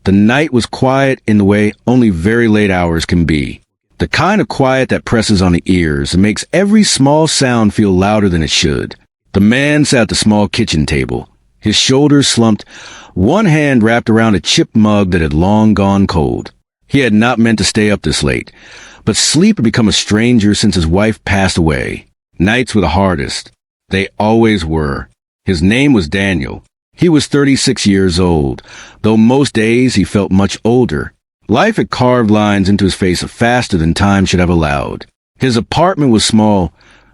The night was quiet in the way only very late hours can be. The kind of quiet that presses on the ears and makes every small sound feel louder than it should. The man sat at the small kitchen table, his shoulders slumped, one hand wrapped around a chipped mug that had long gone cold. He had not meant to stay up this late, but sleep had become a stranger since his wife passed away. Nights were the hardest. They always were. His name was Daniel. He was 36 years old, though most days he felt much older. Life had carved lines into his face faster than time should have allowed. His apartment was small,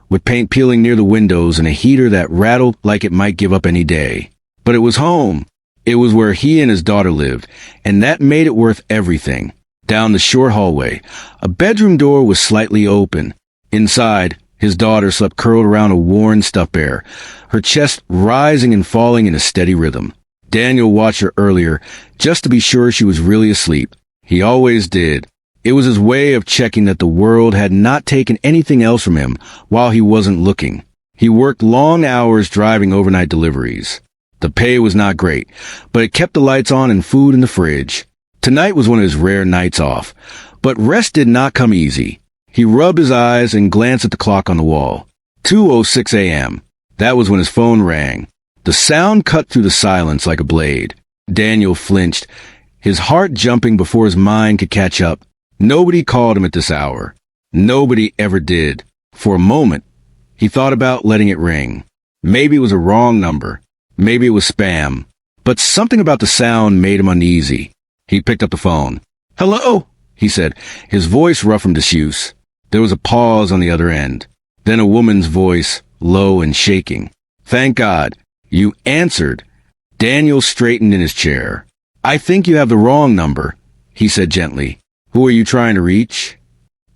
with paint peeling near the windows and a heater that rattled like it might give up any day. But it was home. It was where he and his daughter lived, and that made it worth everything. Down the short hallway, a bedroom door was slightly open. Inside, his daughter slept curled around a worn stuffed bear, her chest rising and falling in a steady rhythm. Daniel watched her earlier, just to be sure she was really asleep. He always did. It was his way of checking that the world had not taken anything else from him while he wasn't looking. He worked long hours driving overnight deliveries. The pay was not great, but it kept the lights on and food in the fridge. Tonight was one of his rare nights off, but rest did not come easy. He rubbed his eyes and glanced at the clock on the wall. 2:06 a.m. That was when his phone rang. The sound cut through the silence like a blade. Daniel flinched, his heart jumping before his mind could catch up. Nobody called him at this hour. Nobody ever did. For a moment, he thought about letting it ring. Maybe it was a wrong number. Maybe it was spam. But something about the sound made him uneasy. He picked up the phone. "Hello?" he said, his voice rough from disuse. There was a pause on the other end. Then a woman's voice, low and shaking. "Thank God. You answered." Daniel straightened in his chair. "I think you have the wrong number," he said gently. "Who are you trying to reach?"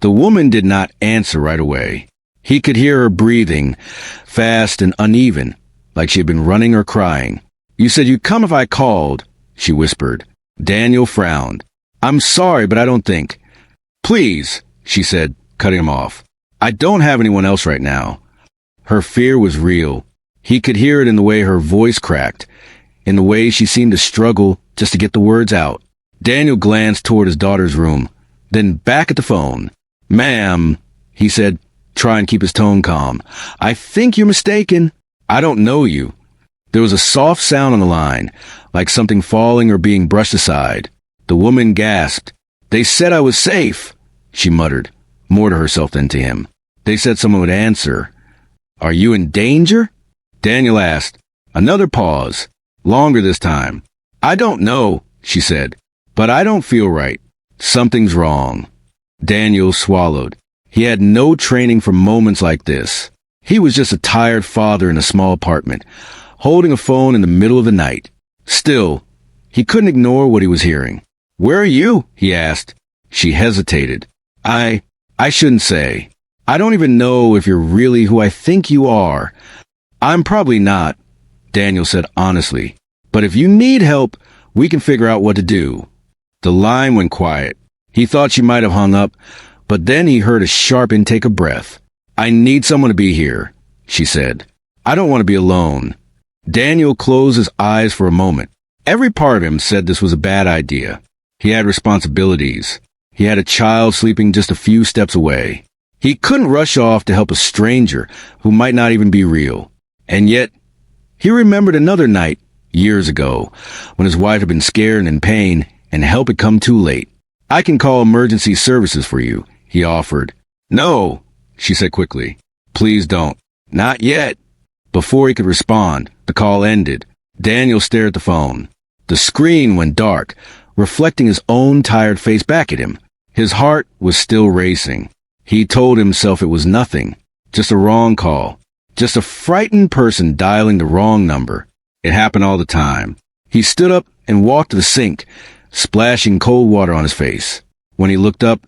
The woman did not answer right away. He could hear her breathing, fast and uneven, like she had been running or crying. "You said you'd come if I called," she whispered. Daniel frowned. "I'm sorry, but I don't think." "Please," she said, cutting him off. "I don't have anyone else right now." Her fear was real. He could hear it in the way her voice cracked, in the way she seemed to struggle just to get the words out. Daniel glanced toward his daughter's room, then back at the phone. "Ma'am," he said, trying to keep his tone calm, "I think you're mistaken. I don't know you." There was a soft sound on the line, like something falling or being brushed aside. The woman gasped. "They said I was safe," she muttered, more to herself than to him. "They said someone would answer." "Are you in danger?" Daniel asked. Another pause, longer this time. "I don't know," she said, "but I don't feel right. Something's wrong." Daniel swallowed. He had no training for moments like this. He was just a tired father in a small apartment, holding a phone in the middle of the night. Still, he couldn't ignore what he was hearing. "Where are you?" he asked. She hesitated. I shouldn't say. I don't even know if you're really who I think you are." "I'm probably not," Daniel said honestly. "But if you need help, we can figure out what to do." The line went quiet. He thought she might have hung up, but then he heard a sharp intake of breath. "I need someone to be here," she said. "I don't want to be alone." Daniel closed his eyes for a moment. Every part of him said this was a bad idea. He had responsibilities. He had a child sleeping just a few steps away. He couldn't rush off to help a stranger who might not even be real. And yet, he remembered another night, years ago, when his wife had been scared and in pain, and help had come too late. "I can call emergency services for you," he offered. "No," she said quickly. "Please don't." "Not yet." Before he could respond, the call ended. Daniel stared at the phone. The screen went dark, reflecting his own tired face back at him. His heart was still racing. He told himself it was nothing, just a wrong call, just a frightened person dialing the wrong number. It happened all the time. He stood up and walked to the sink, splashing cold water on his face. When he looked up,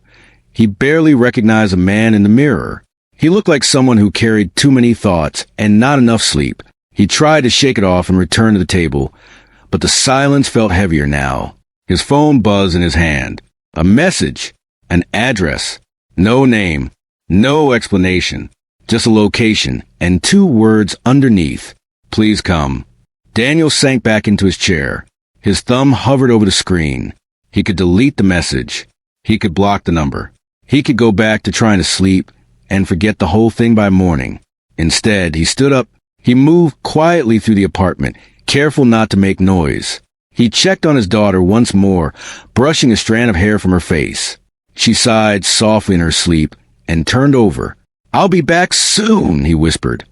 he barely recognized a man in the mirror. He looked like someone who carried too many thoughts and not enough sleep. He tried to shake it off and return to the table, but the silence felt heavier now. His phone buzzed in his hand. A message, an address, no name, no explanation, just a location and 2 words underneath. "Please come." Daniel sank back into his chair. His thumb hovered over the screen. He could delete the message. He could block the number. He could go back to trying to sleep and forget the whole thing by morning. Instead, he stood up. He moved quietly through the apartment, careful not to make noise. He checked on his daughter once more, brushing a strand of hair from her face. She sighed softly in her sleep and turned over. "I'll be back soon," he whispered,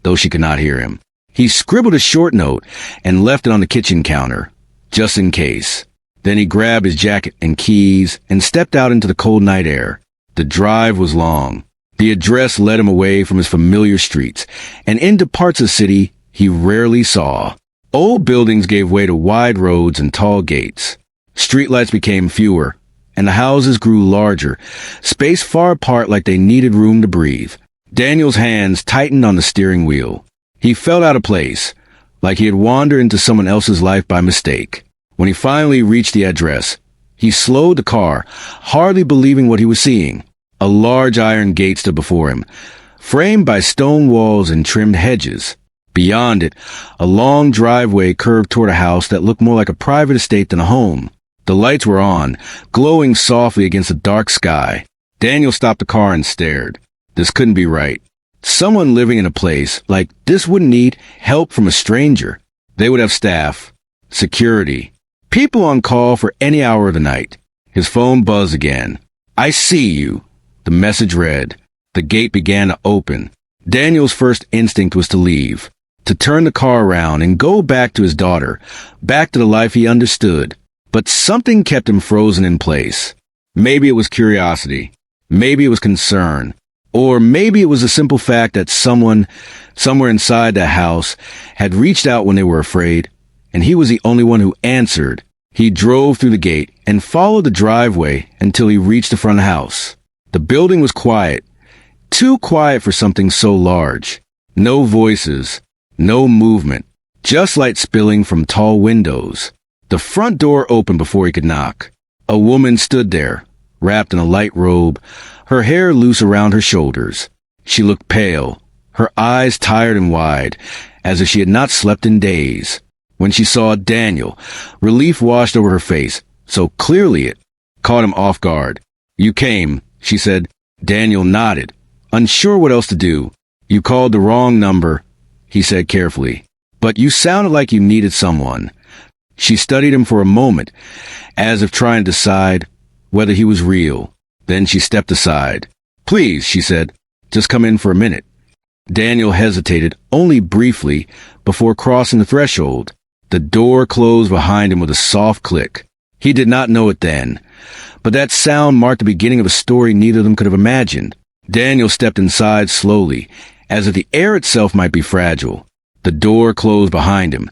though she could not hear him. He scribbled a short note and left it on the kitchen counter, just in case. Then he grabbed his jacket and keys and stepped out into the cold night air. The drive was long. The address led him away from his familiar streets and into parts of the city he rarely saw. Old buildings gave way to wide roads and tall gates. Streetlights became fewer, and the houses grew larger, spaced far apart like they needed room to breathe. Daniel's hands tightened on the steering wheel. He felt out of place, like he had wandered into someone else's life by mistake. When he finally reached the address, he slowed the car, hardly believing what he was seeing. A large iron gate stood before him, framed by stone walls and trimmed hedges. Beyond it, a long driveway curved toward a house that looked more like a private estate than a home. The lights were on, glowing softly against the dark sky. Daniel stopped the car and stared. This couldn't be right. Someone living in a place like this wouldn't need help from a stranger. They would have staff, security, people on call for any hour of the night. His phone buzzed again. "I see you," the message read. The gate began to open. Daniel's first instinct was to leave, to turn the car around and go back to his daughter, back to the life he understood. But something kept him frozen in place. Maybe it was curiosity. Maybe it was concern. Or maybe it was the simple fact that someone, somewhere inside that house, had reached out when they were afraid, and he was the only one who answered. He drove through the gate and followed the driveway until he reached the front of the house. The building was quiet, too quiet for something so large. No voices, no movement, just light spilling from tall windows. The front door opened before he could knock. A woman stood there, wrapped in a light robe, her hair loose around her shoulders. She looked pale, her eyes tired and wide, as if she had not slept in days. When she saw Daniel, relief washed over her face, so clearly it caught him off guard. "You came," she said. Daniel nodded, unsure what else to do. "You called the wrong number," he said carefully. "But you sounded like you needed someone." She studied him for a moment, as if trying to decide whether he was real. Then she stepped aside. "Please," she said, "just come in for a minute." Daniel hesitated only briefly before crossing the threshold. The door closed behind him with a soft click. He did not know it then, but that sound marked the beginning of a story neither of them could have imagined. Daniel stepped inside slowly, as if the air itself might be fragile. The door closed behind him,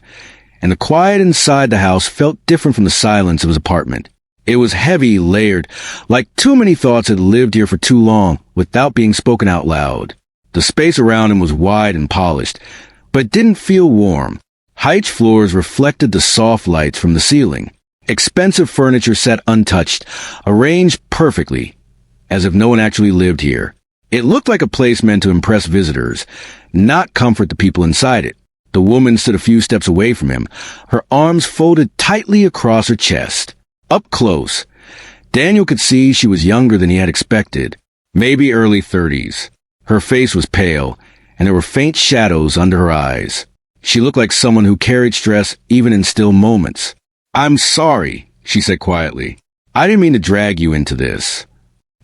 and the quiet inside the house felt different from the silence of his apartment. It was heavy, layered, like too many thoughts had lived here for too long without being spoken out loud. The space around him was wide and polished, but didn't feel warm. Height floors reflected the soft lights from the ceiling. Expensive furniture sat untouched, arranged perfectly, as if no one actually lived here. It looked like a place meant to impress visitors, not comfort the people inside it. The woman stood a few steps away from him, her arms folded tightly across her chest. Up close, Daniel could see she was younger than he had expected, maybe early 30s. Her face was pale, and there were faint shadows under her eyes. She looked like someone who carried stress even in still moments. "I'm sorry," she said quietly. "I didn't mean to drag you into this."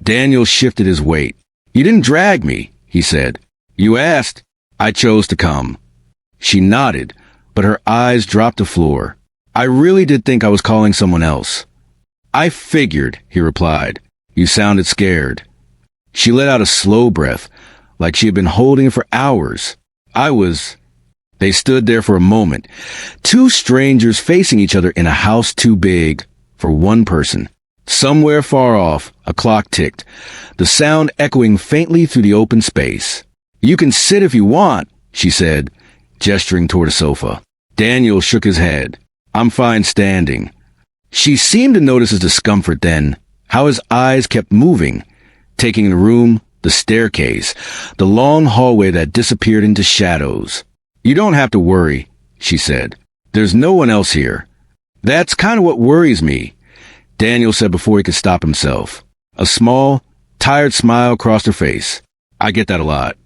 Daniel shifted his weight. "You didn't drag me," he said. "You asked. I chose to come." She nodded, but her eyes dropped to the floor. "I really did think I was calling someone else." "I figured," he replied. "You sounded scared." She let out a slow breath, like she had been holding it for hours. They stood there for a moment, two strangers facing each other in a house too big for one person. Somewhere far off, a clock ticked, the sound echoing faintly through the open space. "You can sit if you want," she said, gesturing toward a sofa. Daniel shook his head. "I'm fine standing." She seemed to notice his discomfort then, how his eyes kept moving, taking the room, the staircase, the long hallway that disappeared into shadows. "You don't have to worry," she said. "There's no one else here." That's kind of what worries me, Daniel said before he could stop himself. A small, tired smile crossed her face. I get that a lot.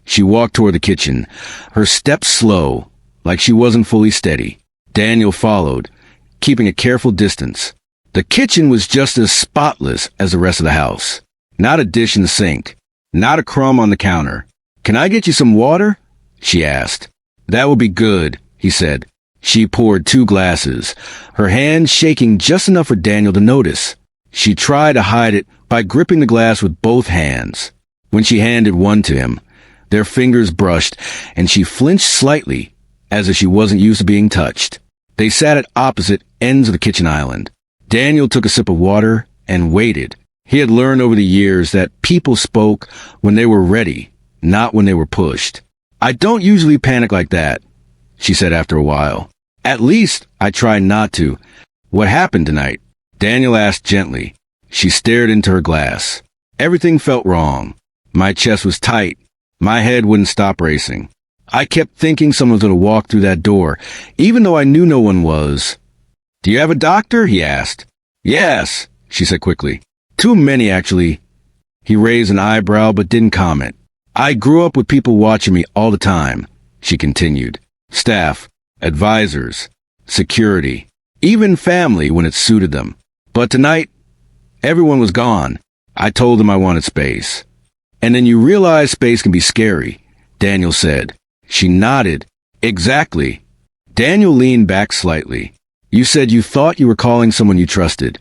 She walked toward the kitchen, her steps slow, like she wasn't fully steady. Daniel followed, keeping a careful distance. The kitchen was just as spotless as the rest of the house. Not a dish in the sink, not a crumb on the counter. Can I get you some water? She asked. That would be good, he said. She poured 2 glasses, her hand shaking just enough for Daniel to notice. She tried to hide it by gripping the glass with both hands. When she handed one to him, their fingers brushed, and she flinched slightly, as if she wasn't used to being touched. They sat at opposite ends of the kitchen island. Daniel took a sip of water and waited. He had learned over the years that people spoke when they were ready, not when they were pushed. I don't usually panic like that, she said after a while. At least I try not to. What happened tonight? Daniel asked gently. She stared into her glass. Everything felt wrong. My chest was tight. My head wouldn't stop racing. I kept thinking someone was going to walk through that door, even though I knew no one was. Do you have a doctor? He asked. Yes, she said quickly. Too many, actually. He raised an eyebrow but didn't comment. I grew up with people watching me all the time, she continued. Staff, advisors, security, even family when it suited them. But tonight, everyone was gone. I told them I wanted space. And then you realize space can be scary, Daniel said. She nodded. Exactly. Daniel leaned back slightly. You said you thought you were calling someone you trusted.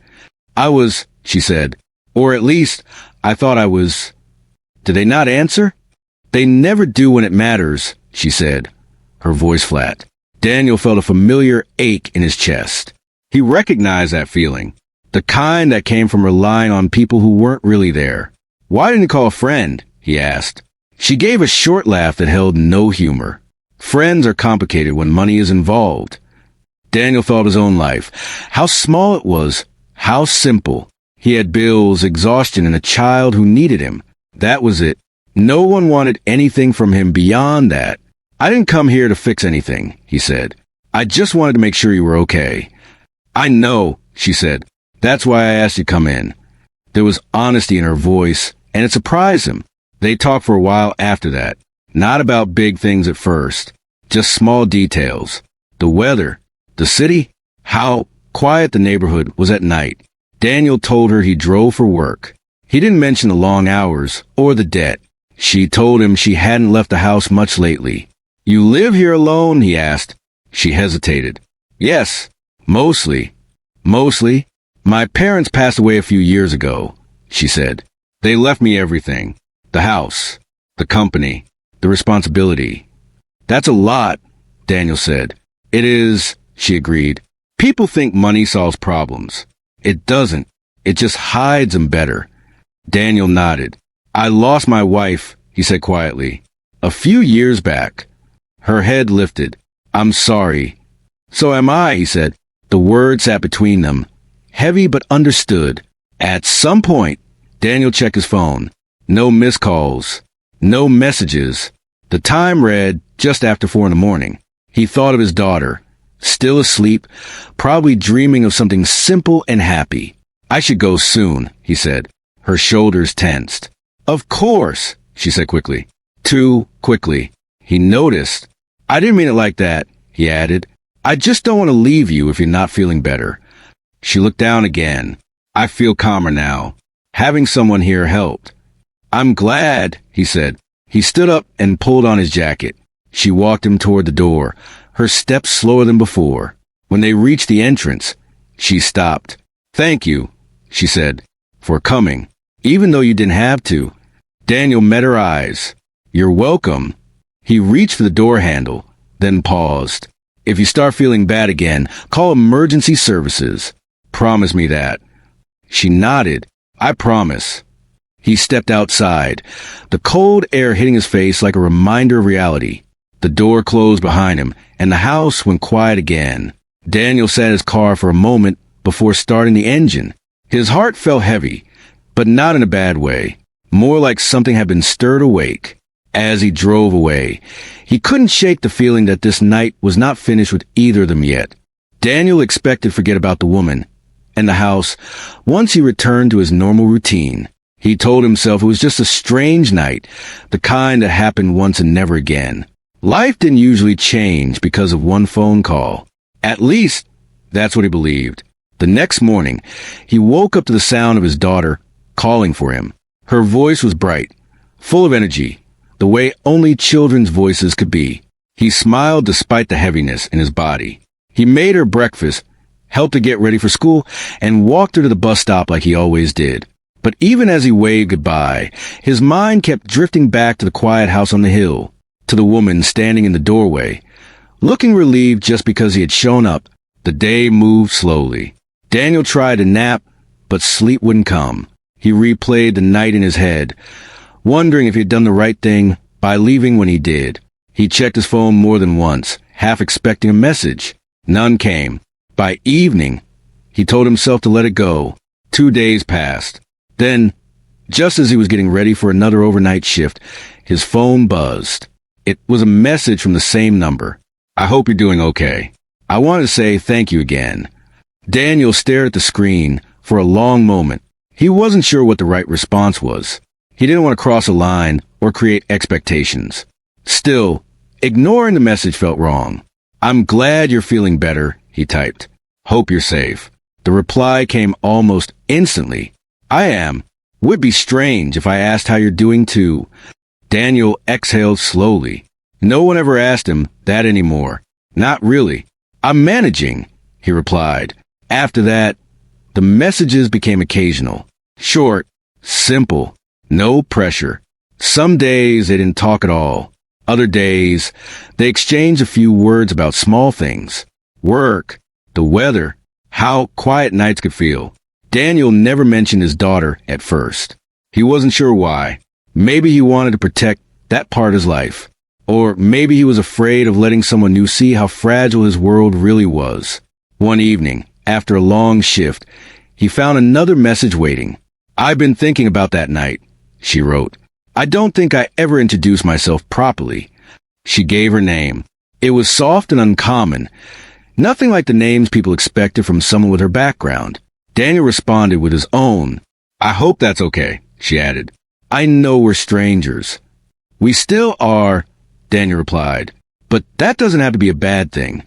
I was, she said. Or at least, I thought I was. Did they not answer? They never do when it matters, she said, her voice flat. Daniel felt a familiar ache in his chest. He recognized that feeling, the kind that came from relying on people who weren't really there. Why didn't you call a friend? He asked. She gave a short laugh that held no humor. Friends are complicated when money is involved. Daniel thought of his own life. How small it was. How simple. He had bills, exhaustion, and a child who needed him. That was it. No one wanted anything from him beyond that. I didn't come here to fix anything, he said. I just wanted to make sure you were okay. I know, she said. That's why I asked you to come in. There was honesty in her voice, and it surprised him. They talked for a while after that. Not about big things at first. Just small details. The weather. The city. How quiet the neighborhood was at night. Daniel told her he drove for work. He didn't mention the long hours or the debt. She told him she hadn't left the house much lately. You live here alone? He asked. She hesitated. Yes, mostly. Mostly. My parents passed away a few years ago, she said. They left me everything. The house, the company, the responsibility. That's a lot, Daniel said. It is, she agreed. People think money solves problems. It doesn't. It just hides them better. Daniel nodded. I lost my wife, he said quietly. A few years back. Her head lifted. I'm sorry. So am I, he said. The words sat between them, heavy but understood. At some point, Daniel checked his phone. No missed calls. No messages. The time read just after 4 a.m. He thought of his daughter, still asleep, probably dreaming of something simple and happy. I should go soon, he said. Her shoulders tensed. Of course, she said quickly. Too quickly. He noticed. I didn't mean it like that, he added. I just don't want to leave you if you're not feeling better. She looked down again. I feel calmer now. Having someone here helped. I'm glad, he said. He stood up and pulled on his jacket. She walked him toward the door, her steps slower than before. When they reached the entrance, she stopped. Thank you, she said, for coming, even though you didn't have to. Daniel met her eyes. You're welcome. He reached for the door handle, then paused. If you start feeling bad again, call emergency services. Promise me that. She nodded. I promise. He stepped outside, the cold air hitting his face like a reminder of reality. The door closed behind him, and the house went quiet again. Daniel sat in his car for a moment before starting the engine. His heart felt heavy, but not in a bad way, more like something had been stirred awake. As he drove away, he couldn't shake the feeling that this night was not finished with either of them yet. Daniel expected to forget about the woman and the house once he returned to his normal routine. He told himself it was just a strange night, the kind that happened once and never again. Life didn't usually change because of one phone call. At least, that's what he believed. The next morning, he woke up to the sound of his daughter calling for him. Her voice was bright, full of energy, the way only children's voices could be. He smiled despite the heaviness in his body. He made her breakfast, helped her get ready for school, and walked her to the bus stop like he always did. But even as he waved goodbye, his mind kept drifting back to the quiet house on the hill, to the woman standing in the doorway. Looking relieved just because he had shown up, the day moved slowly. Daniel tried to nap, but sleep wouldn't come. He replayed the night in his head, wondering if he had done the right thing by leaving when he did. He checked his phone more than once, half expecting a message. None came. By evening, he told himself to let it go. 2 days passed. Then, just as he was getting ready for another overnight shift, his phone buzzed. It was a message from the same number. "I hope you're doing okay. I wanted to say thank you again." Daniel stared at the screen for a long moment. He wasn't sure what the right response was. He didn't want to cross a line or create expectations. Still, ignoring the message felt wrong. "I'm glad you're feeling better," he typed. "Hope you're safe." The reply came almost instantly. "I am. Would be strange if I asked how you're doing too." Daniel exhaled slowly. No one ever asked him that anymore. "Not really. I'm managing," he replied. After that, the messages became occasional. Short, simple, no pressure. Some days they didn't talk at all. Other days, they exchanged a few words about small things. Work, the weather, how quiet nights could feel. Daniel never mentioned his daughter at first. He wasn't sure why. Maybe he wanted to protect that part of his life. Or maybe he was afraid of letting someone new see how fragile his world really was. One evening, after a long shift, he found another message waiting. "I've been thinking about that night," she wrote. "I don't think I ever introduced myself properly." She gave her name. It was soft and uncommon, nothing like the names people expected from someone with her background. Daniel responded with his own. "I hope that's okay," she added. "I know we're strangers." "We still are," Daniel replied. "But that doesn't have to be a bad thing."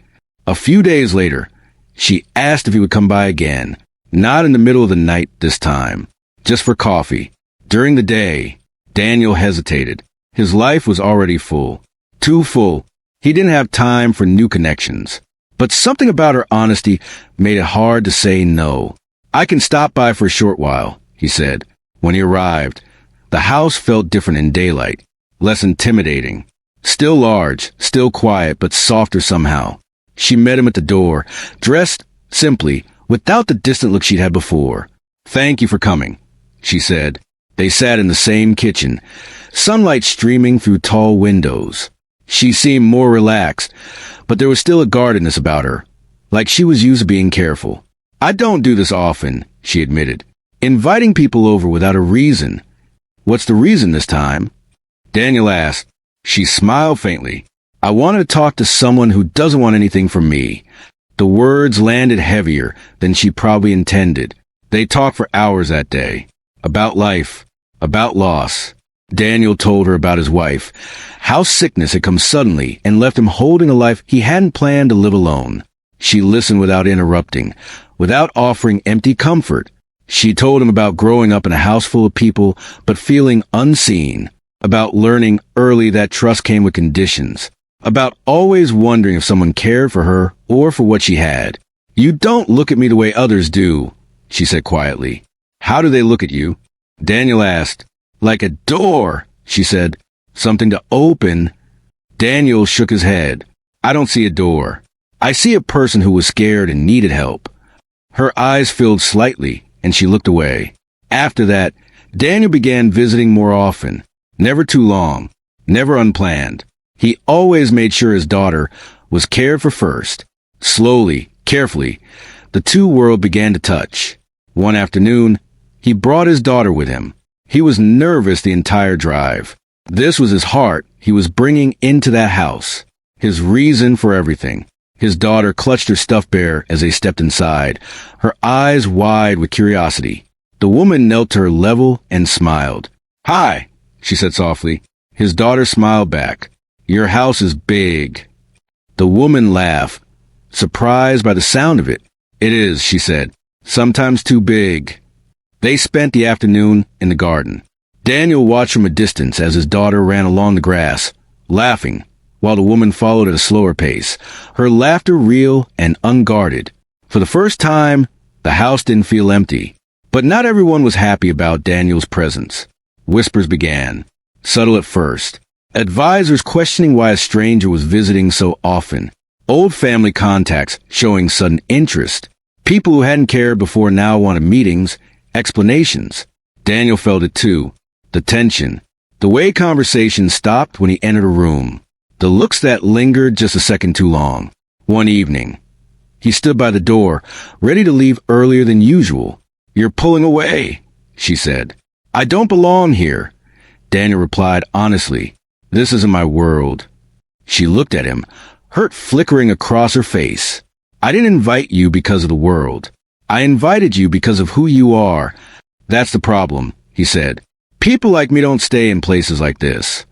A few days later, she asked if he would come by again. Not in the middle of the night this time, just for coffee. During the day, Daniel hesitated. His life was already full. Too full. He didn't have time for new connections. But something about her honesty made it hard to say no. "I can stop by for a short while," he said. When he arrived, the house felt different in daylight, less intimidating. Still large, still quiet, but softer somehow. She met him at the door, dressed simply, without the distant look she'd had before. "Thank you for coming," she said. They sat in the same kitchen, sunlight streaming through tall windows. She seemed more relaxed, but there was still a guardedness about her, like she was used to being careful. "I don't do this often," she admitted. "Inviting people over without a reason." "What's the reason this time?" Daniel asked. She smiled faintly. "I wanted to talk to someone who doesn't want anything from me." The words landed heavier than she probably intended. They talked for hours that day. About life. About loss. Daniel told her about his wife. How sickness had come suddenly and left him holding a life he hadn't planned to live alone. She listened without interrupting, without offering empty comfort. She told him about growing up in a house full of people, but feeling unseen. About learning early that trust came with conditions. About always wondering if someone cared for her or for what she had. "You don't look at me the way others do," she said quietly. "How do they look at you?" Daniel asked. "Like a door," she said. "Something to open." Daniel shook his head. "I don't see a door. I see a person who was scared and needed help." Her eyes filled slightly, and she looked away. After that, Daniel began visiting more often. Never too long. Never unplanned. He always made sure his daughter was cared for first. Slowly, carefully, the two worlds began to touch. One afternoon, he brought his daughter with him. He was nervous the entire drive. This was his heart he was bringing into that house. His reason for everything. His daughter clutched her stuffed bear as they stepped inside, her eyes wide with curiosity. The woman knelt to her level and smiled. "Hi," she said softly. His daughter smiled back. "Your house is big." The woman laughed, surprised by the sound of it. "It is," she said. "Sometimes too big." They spent the afternoon in the garden. Daniel watched from a distance as his daughter ran along the grass, laughing, while the woman followed at a slower pace, her laughter real and unguarded. For the first time, the house didn't feel empty. But not everyone was happy about Daniel's presence. Whispers began, subtle at first. Advisors questioning why a stranger was visiting so often. Old family contacts showing sudden interest. People who hadn't cared before now wanted meetings, explanations. Daniel felt it too. The tension. The way conversation stopped when he entered a room. The looks that lingered just a second too long. One evening, he stood by the door, ready to leave earlier than usual. "You're pulling away," she said. "I don't belong here." Daniel replied honestly, "This isn't my world." She looked at him, hurt flickering across her face. "I didn't invite you because of the world. I invited you because of who you are." "That's the problem," he said. "People like me don't stay in places like this."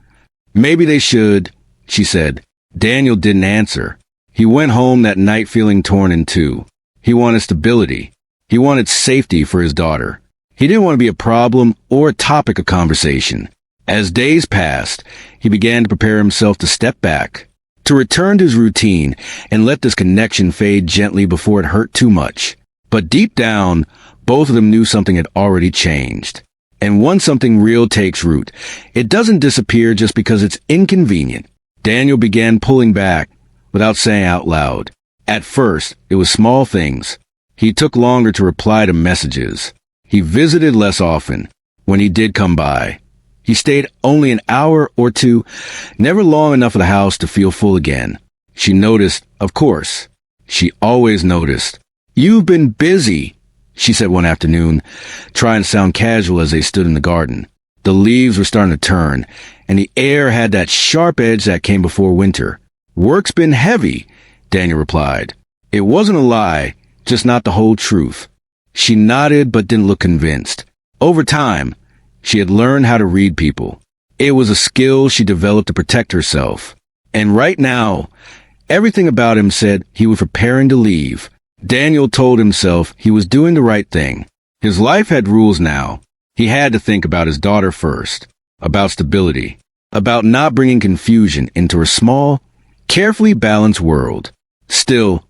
"Maybe they should," she said. Daniel didn't answer. He went home that night feeling torn in two. He wanted stability. He wanted safety for his daughter. He didn't want to be a problem or a topic of conversation. As days passed, he began to prepare himself to step back, to return to his routine and let this connection fade gently before it hurt too much. But deep down, both of them knew something had already changed. And once something real takes root, it doesn't disappear just because it's inconvenient. Daniel began pulling back without saying out loud. At first, it was small things. He took longer to reply to messages. He visited less often when he did come by. He stayed only an hour or two, never long enough at the house to feel full again. She noticed, of course. She always noticed. "You've been busy," she said one afternoon, trying to sound casual as they stood in the garden. The leaves were starting to turn, and the air had that sharp edge that came before winter. "Work's been heavy," Daniel replied. It wasn't a lie, just not the whole truth. She nodded but didn't look convinced. Over time, she had learned how to read people. It was a skill she developed to protect herself. And right now, everything about him said he was preparing to leave. Daniel told himself he was doing the right thing. His life had rules now. He had to think about his daughter first, about stability, about not bringing confusion into her small, carefully balanced world. Still,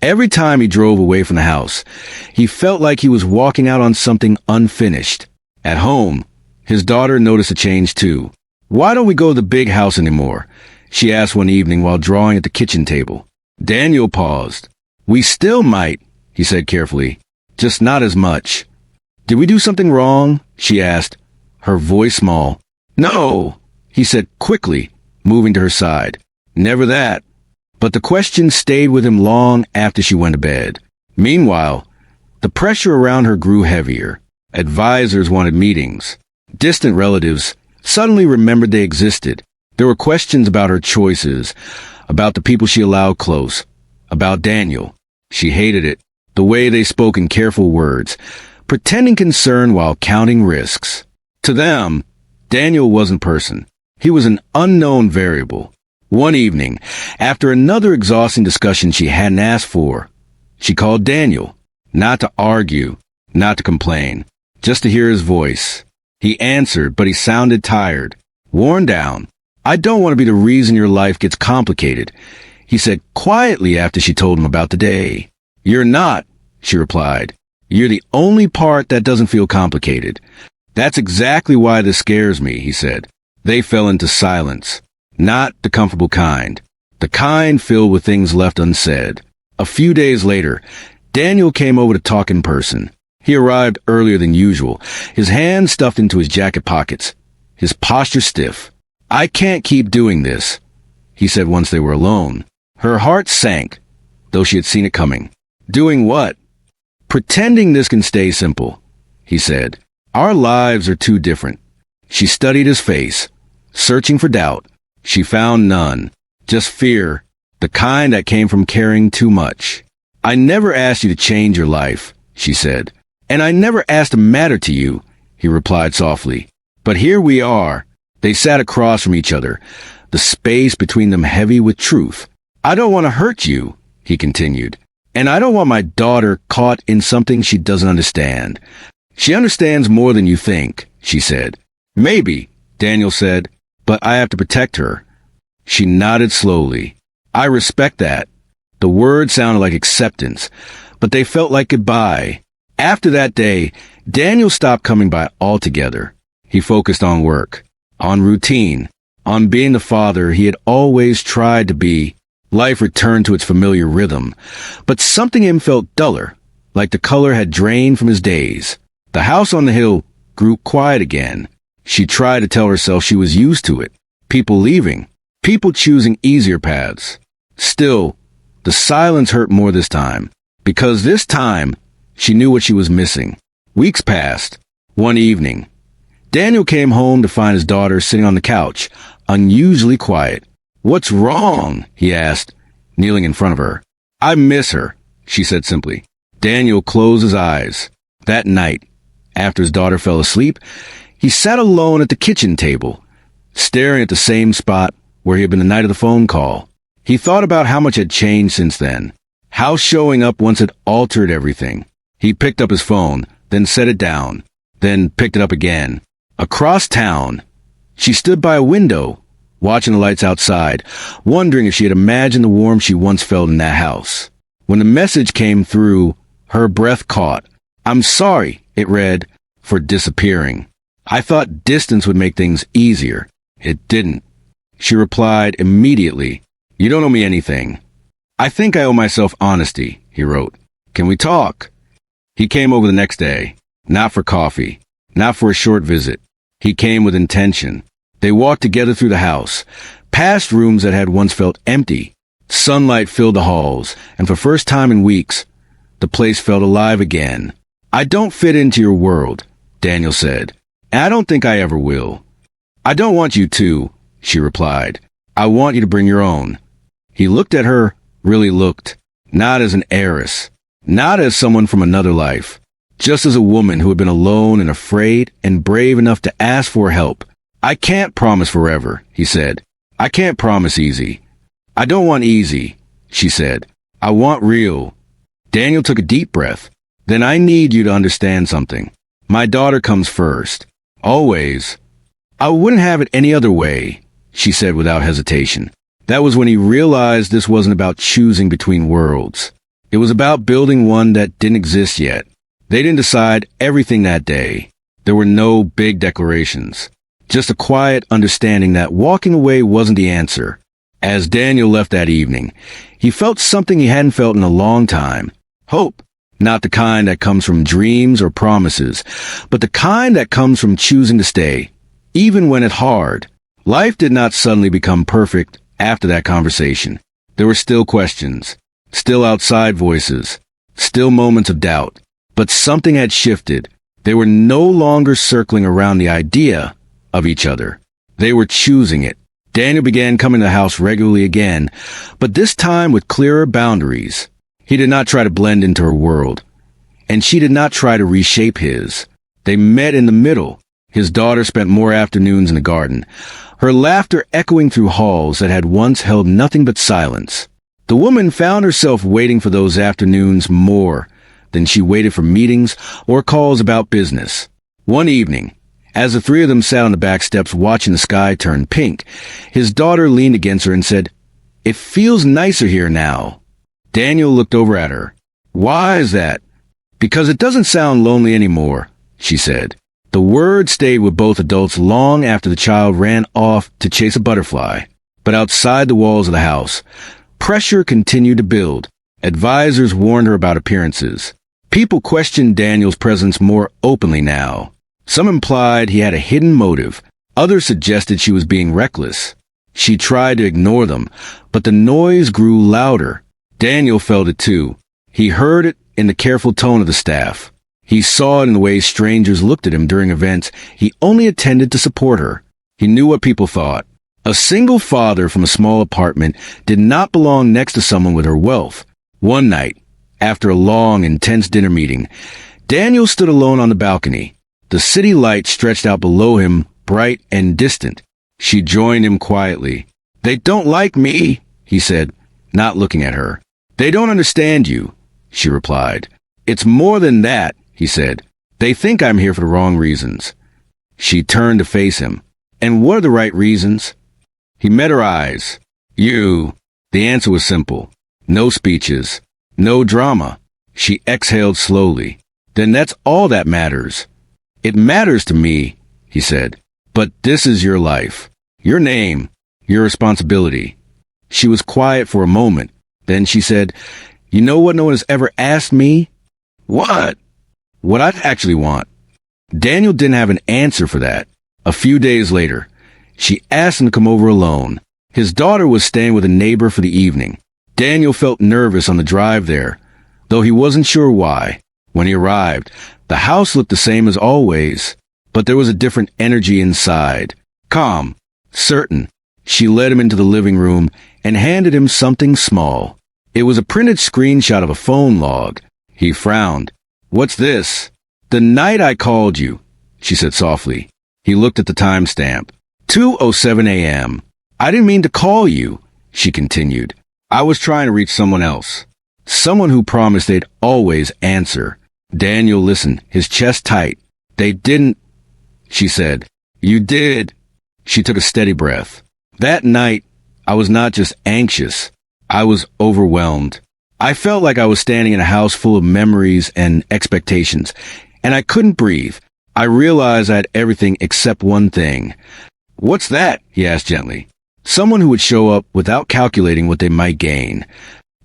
every time he drove away from the house, he felt like he was walking out on something unfinished. At home, his daughter noticed a change too. "Why don't we go to the big house anymore?" she asked one evening while drawing at the kitchen table. Daniel paused. "We still might," he said carefully, "just not as much." "Did we do something wrong?" she asked, her voice small. "No," he said quickly, moving to her side. "Never that." But the question stayed with him long after she went to bed. Meanwhile, the pressure around her grew heavier. Advisors wanted meetings. Distant relatives suddenly remembered they existed. There were questions about her choices, about the people she allowed close, about Daniel. She hated it, the way they spoke in careful words, pretending concern while counting risks. To them, Daniel wasn't a person. He was an unknown variable. One evening, after another exhausting discussion she hadn't asked for, she called Daniel, not to argue, not to complain, just to hear his voice. He answered, but he sounded tired, worn down. "I don't want to be the reason your life gets complicated," he said quietly after she told him about the day. "You're not," she replied. "You're the only part that doesn't feel complicated." "That's exactly why this scares me," he said. They fell into silence. Not the comfortable kind. The kind filled with things left unsaid. A few days later, Daniel came over to talk in person. He arrived earlier than usual, his hands stuffed into his jacket pockets, his posture stiff. "I can't keep doing this," he said once they were alone. Her heart sank, though she had seen it coming. "Doing what?" "Pretending this can stay simple," he said. "Our lives are too different." She studied his face, searching for doubt. She found none, just fear the kind that came from caring too much. I never asked you to change your life, she said. And I never asked to matter to you, he replied softly. But here we are. They sat across from each other, the space between them heavy with truth. I don't want to hurt you, he continued. And I don't want my daughter caught in something she doesn't understand. She understands more than you think, she said. Maybe, Daniel said, but I have to protect her. She nodded slowly. I respect that. The words sounded like acceptance, but they felt like goodbye. After that day, Daniel stopped coming by altogether. He focused on work, on routine, on being the father he had always tried to be. Life returned to its familiar rhythm, but something in him felt duller, like the color had drained from his days. The house on the hill grew quiet again. She tried to tell herself she was used to it. People leaving, people choosing easier paths. Still, the silence hurt more this time, because this time, she knew what she was missing. Weeks passed. One evening, Daniel came home to find his daughter sitting on the couch, unusually quiet. What's wrong? He asked, kneeling in front of her. I miss her, she said simply. Daniel closed his eyes. That night, after his daughter fell asleep, he sat alone at the kitchen table, staring at the same spot where he had been the night of the phone call. He thought about how much had changed since then, how showing up once had altered everything. He picked up his phone, then set it down, then picked it up again. Across town, she stood by a window, watching the lights outside, wondering if she had imagined the warmth she once felt in that house. When the message came through, her breath caught. I'm sorry, it read, for disappearing. I thought distance would make things easier. It didn't. She replied immediately. You don't owe me anything. I think I owe myself honesty, he wrote. Can we talk? He came over the next day, not for coffee, not for a short visit. He came with intention. They walked together through the house, past rooms that had once felt empty. Sunlight filled the halls, and for the first time in weeks, the place felt alive again. I don't fit into your world, Daniel said, and I don't think I ever will. I don't want you to, she replied. I want you to bring your own. He looked at her, really looked, not as an heiress, not as someone from another life, just as a woman who had been alone and afraid and brave enough to ask for help. I can't promise forever, he said. I can't promise easy. I don't want easy, she said. I want real. Daniel took a deep breath. Then I need you to understand something. My daughter comes first. Always. I wouldn't have it any other way, she said without hesitation. That was when he realized this wasn't about choosing between worlds. It was about building one that didn't exist yet. They didn't decide everything that day. There were no big declarations. Just a quiet understanding that walking away wasn't the answer. As Daniel left that evening, he felt something he hadn't felt in a long time. Hope. Not the kind that comes from dreams or promises, but the kind that comes from choosing to stay, even when it's hard. Life did not suddenly become perfect after that conversation. There were still questions, still outside voices, still moments of doubt. But something had shifted. They were no longer circling around the idea of each other. They were choosing it. Daniel began coming to the house regularly again, but this time with clearer boundaries. He did not try to blend into her world, and she did not try to reshape his. They met in the middle. His daughter spent more afternoons in the garden, her laughter echoing through halls that had once held nothing but silence. The woman found herself waiting for those afternoons more than she waited for meetings or calls about business. One evening, as the three of them sat on the back steps watching the sky turn pink, his daughter leaned against her and said, "It feels nicer here now." Daniel looked over at her. "Why is that?" "Because it doesn't sound lonely anymore," she said. The word stayed with both adults long after the child ran off to chase a butterfly. But outside the walls of the house, pressure continued to build. Advisors warned her about appearances. People questioned Daniel's presence more openly now. Some implied he had a hidden motive. Others suggested she was being reckless. She tried to ignore them, but the noise grew louder. Daniel felt it too. He heard it in the careful tone of the staff. He saw it in the way strangers looked at him during events he only attended to support her. He knew what people thought. A single father from a small apartment did not belong next to someone with her wealth. One night, after a long, intense dinner meeting, Daniel stood alone on the balcony. The city light stretched out below him, bright and distant. She joined him quietly. "They don't like me," he said, not looking at her. "They don't understand you," she replied. "It's more than that," he said. "They think I'm here for the wrong reasons." She turned to face him. "And what are the right reasons?" He met her eyes. "You." The answer was simple. No speeches. No drama. She exhaled slowly. "Then that's all that matters." "It matters to me," he said. "But this is your life. Your name. Your responsibility." She was quiet for a moment. Then she said, "You know what no one has ever asked me?" "What?" "What I actually want." Daniel didn't have an answer for that. A few days later, she asked him to come over alone. His daughter was staying with a neighbor for the evening. Daniel felt nervous on the drive there, though he wasn't sure why. When he arrived, the house looked the same as always, but there was a different energy inside. Calm, certain. She led him into the living room and handed him something small. It was a printed screenshot of a phone log. He frowned. "What's this?" "The night I called you," she said softly. He looked at the timestamp. 2:07 a.m. "I didn't mean to call you," she continued. "I was trying to reach someone else. Someone who promised they'd always answer." Daniel listened, his chest tight. "They didn't," she said. "You did." She took a steady breath. "That night, I was not just anxious. I was overwhelmed. I felt like I was standing in a house full of memories and expectations, and I couldn't breathe. I realized I had everything except one thing." "What's that?" he asked gently. "Someone who would show up without calculating what they might gain."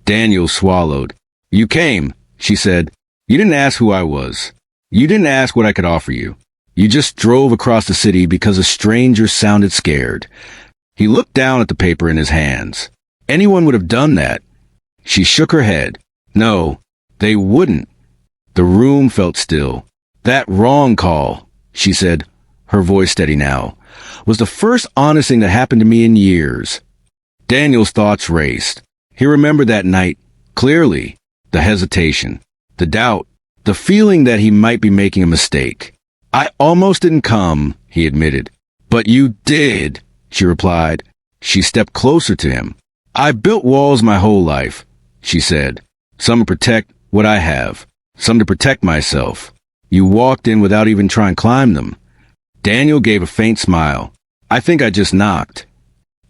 Daniel swallowed. "You came," she said. "You didn't ask who I was. You didn't ask what I could offer you. You just drove across the city because a stranger sounded scared." He looked down at the paper in his hands. "Anyone would have done that." She shook her head. "No, they wouldn't." The room felt still. "That wrong call," she said, her voice steady now, "was the first honest thing that happened to me in years." Daniel's thoughts raced. He remembered that night clearly. The hesitation, the doubt, the feeling that he might be making a mistake. "I almost didn't come," he admitted. "But you did," she replied. She stepped closer to him. "I built walls my whole life," she said. "Some to protect what I have, some to protect myself. You walked in without even trying to climb them." Daniel gave a faint smile. "I think I just knocked."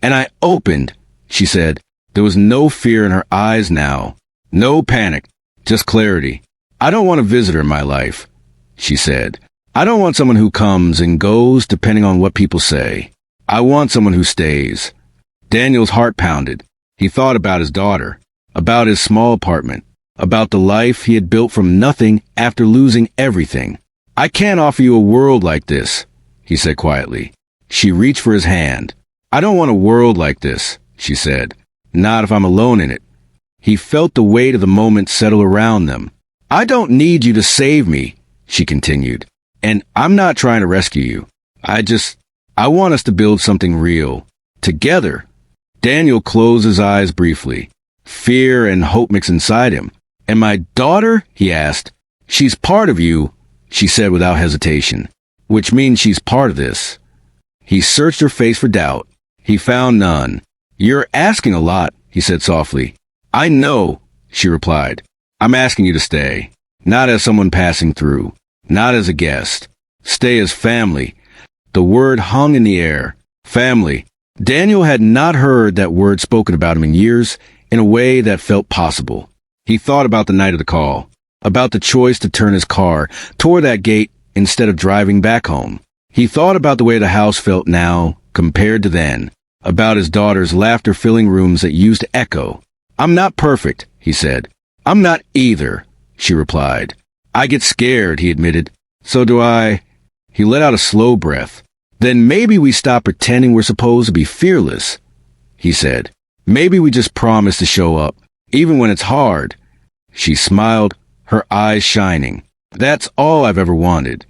"And I opened," she said. There was no fear in her eyes now. No panic, just clarity. "I don't want a visitor in my life," she said. "I don't want someone who comes and goes depending on what people say. I want someone who stays." Daniel's heart pounded. He thought about his daughter, about his small apartment, about the life he had built from nothing after losing everything. "I can't offer you a world like this," he said quietly. She reached for his hand. "I don't want a world like this," she said. "Not if I'm alone in it." He felt the weight of the moment settle around them. "I don't need you to save me," she continued. "And I'm not trying to rescue you. I want us to build something real. Together." Daniel closed his eyes briefly. Fear and hope mixed inside him. "And my daughter?" he asked. "She's part of you," she said without hesitation. "Which means she's part of this." He searched her face for doubt. He found none. "You're asking a lot," he said softly. "I know," she replied. "I'm asking you to stay. Not as someone passing through. Not as a guest. Stay as family." The word hung in the air. Family. Daniel had not heard that word spoken about him in years in a way that felt possible. He thought about the night of the call, about the choice to turn his car toward that gate instead of driving back home. He thought about the way the house felt now compared to then, about his daughter's laughter-filling rooms that used to echo. "I'm not perfect," he said. "I'm not either," she replied. "I get scared," he admitted. "So do I." He let out a slow breath. "Then maybe we stop pretending we're supposed to be fearless," he said. "Maybe we just promise to show up, even when it's hard." She smiled, her eyes shining. "That's all I've ever wanted."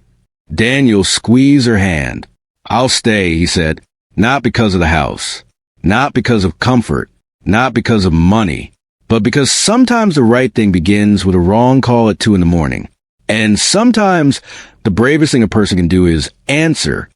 Daniel squeezed her hand. "I'll stay," he said. Not because of the house. Not because of comfort. Not because of money. But because sometimes the right thing begins with a wrong call at 2 in the morning. And sometimes the bravest thing a person can do is answer,